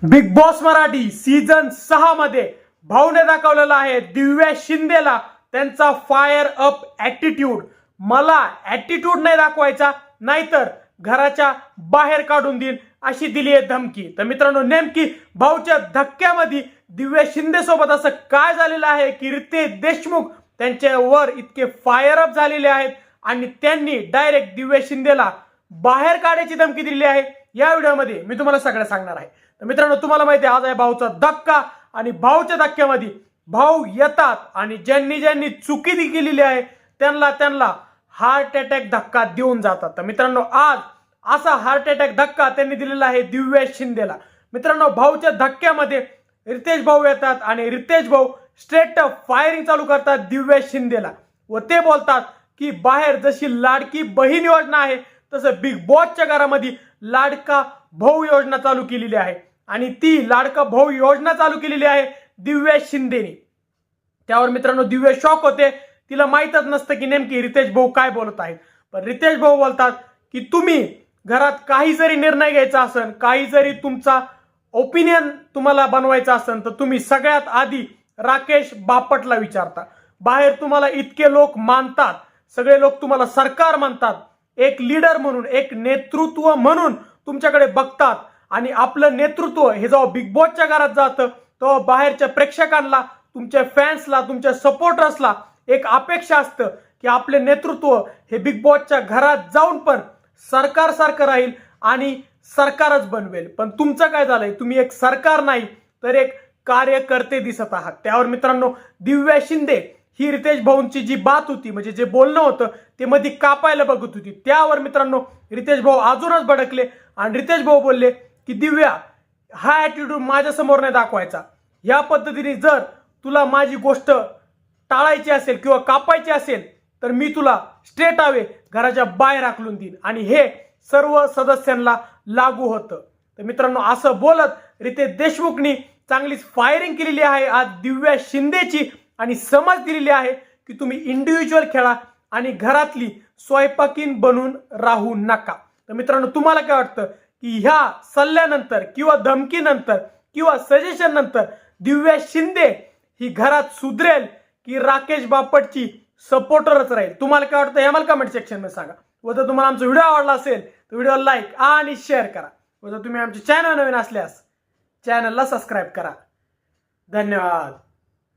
Big boss Marathi season 6 मध्ये भाऊने दाखवलेला आहे दिव्या शिंदेला त्यांचा फायर अप ॲटिट्यूड। मला ॲटिट्यूड नाही दाखवायचा, नाहीतर घराच्या बाहेर काढून देईन अशी दिली आहे धमकी। तर मित्रांनो, नेमकी भाऊच्या धक्क्यामध्ये दिव्या शिंदे सोबत असं काय झालेलं आहे की रितेश देशमुख त्यांच्यावर इतके फायर अप झालेले आहेत आणि त्यांनी डायरेक्ट दिव्या शिंदेला बाहेर काढायची धमकी दिली आहे। या व्हिडिओमध्ये मी तुम्हाला सगळं सांगणार आहे। तर मित्रांनो, तुम्हाला माहिती आहे आज आहे भाऊचा धक्का आणि भाऊच्या धक्क्यामध्ये भाऊ येतात आणि ज्यांनी चुकी केलेली आहे त्यांना हार्ट अटॅक धक्का देऊन जातात। तर मित्रांनो, आज असा हार्ट अटॅक धक्का त्यांनी दिलेला आहे दिव्या शिंदेला। मित्रांनो, भाऊच्या धक्क्यामध्ये रितेश भाऊ येतात आणि रितेश भाऊ स्ट्रेट अप फायरिंग चालू करतात दिव्या शिंदेला व ते बोलतात की बाहेर जशी लाडकी बहीण योजना आहे तसं बिग बॉसच्या घरामध्ये लाडका भाऊ योजना चालू केलेली आहे आणि ती लाडका भाऊ योजना चालू केलेली आहे दिव्या शिंदेने। त्यावर मित्रांनो दिव्या शॉक होते, तिला माहीतच नसतं की नेमकी रितेश भाऊ काय बोलत आहेत। पण रितेश भाऊ बोलतात की तुम्ही घरात काही जरी निर्णय घ्यायचा असेल, काही जरी तुमचा ओपिनियन तुम्हाला बनवायचा असेल तर तुम्ही सगळ्यात आधी राकेश बापटला विचारता। बाहेर तुम्हाला इतके लोक मानतात, सगळे लोक तुम्हाला सरकार मानतात, एक लीडर म्हणून, एक नेतृत्व म्हणून तुमच्याकडे बघतात आणि आपलं नेतृत्व हे जेव्हा बिग बॉसच्या घरात जातं तेव्हा बाहेरच्या प्रेक्षकांना, तुमच्या फॅन्सला, तुमच्या सपोर्टर्सला एक अपेक्षा असतं की आपले नेतृत्व हे बिग बॉसच्या घरात जाऊन पण सरकार सारखं राहील आणि सरकारच बनवेल। पण तुमचं काय झालंय, तुम्ही एक सरकार नाही तर एक कार्यकर्ते दिसत आहात। त्यावर मित्रांनो दिव्या शिंदे ही रितेश भाऊंची जी बात होती, म्हणजे जे बोलणं होतं ते मध्ये कापायला बघत होती। त्यावर मित्रांनो रितेश भाऊ अजूनच भडकले आणि रितेश भाऊ बोलले की दिव्या, हा ॲटिट्यूड माझ्या समोर नाही दाखवायचा। या पद्धतीने जर तुला माझी गोष्ट टाळायची असेल किंवा कापायची असेल तर मी तुला स्ट्रेट अवे घराच्या बाहेर हाकलून देईन आणि हे सर्व सदस्यांना लागू होतं। तर मित्रांनो, असं बोलत रितेश देशमुखनी चांगलीच फायरिंग केलेली आहे आज दिव्या शिंदेची आणि समज दिलेली आहे की तुम्ही इंडिव्हिज्युअल खेळा आणि घरातली स्वयंपाकीन बनून राहू नका। तर मित्रांनो, तुम्हाला काय वाटतं की ह्या सल्ल्यानंतर किंवा धमकीनंतर किंवा सजेशन नंतर दिव्या शिंदे ही घरात सुधरेल की राकेश बापटची सपोर्टरच राहील? तुम्हाला काय वाटतं हे मला कमेंट सेक्शन मध्ये सांगा। व जर तुम्हाला आमचा व्हिडिओ आवडला असेल तर व्हिडिओला लाईक आणि शेअर करा व जर तुम्ही आमच्या चॅनल नवीन असल्यास चॅनलला सबस्क्राईब करा। धन्यवाद।